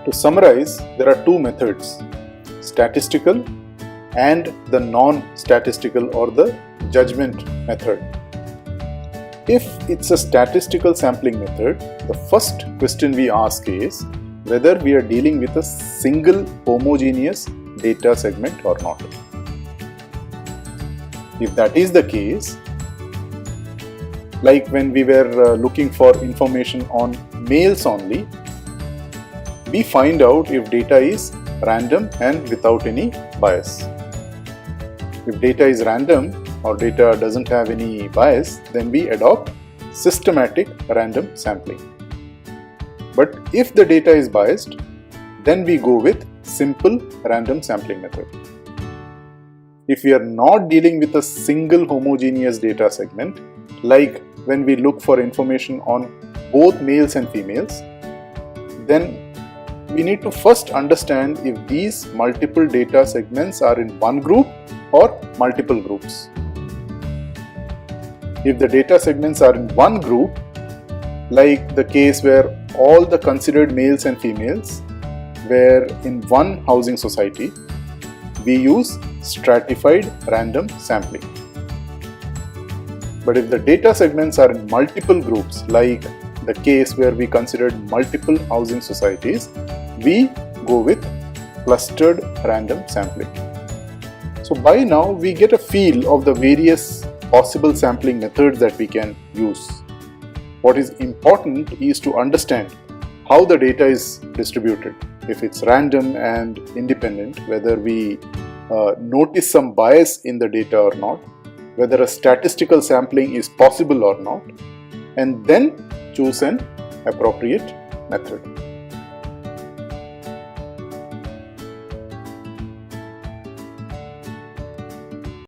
To summarize, there are two methods, statistical and the non-statistical or the judgment method. If it's a statistical sampling method, the first question we ask is whether we are dealing with a single homogeneous data segment or not. If that is the case, like when we were looking for information on males only, we find out if data is random and without any bias. If data is random or data doesn't have any bias, then we adopt systematic random sampling. But if the data is biased, then we go with simple random sampling method. If we are not dealing with a single homogeneous data segment, like when we look for information on both males and females, then we need to first understand if these multiple data segments are in one group or multiple groups. If the data segments are in one group, like the case where all the considered males and females were in one housing society, we use stratified random sampling. But if the data segments are in multiple groups, like the case where we considered multiple housing societies, we go with clustered random sampling. So by now we get a feel of the various possible sampling methods that we can use. What is important is to understand how the data is distributed. If it's random and independent, whether we notice some bias in the data or not, whether a statistical sampling is possible or not, and then choose an appropriate method.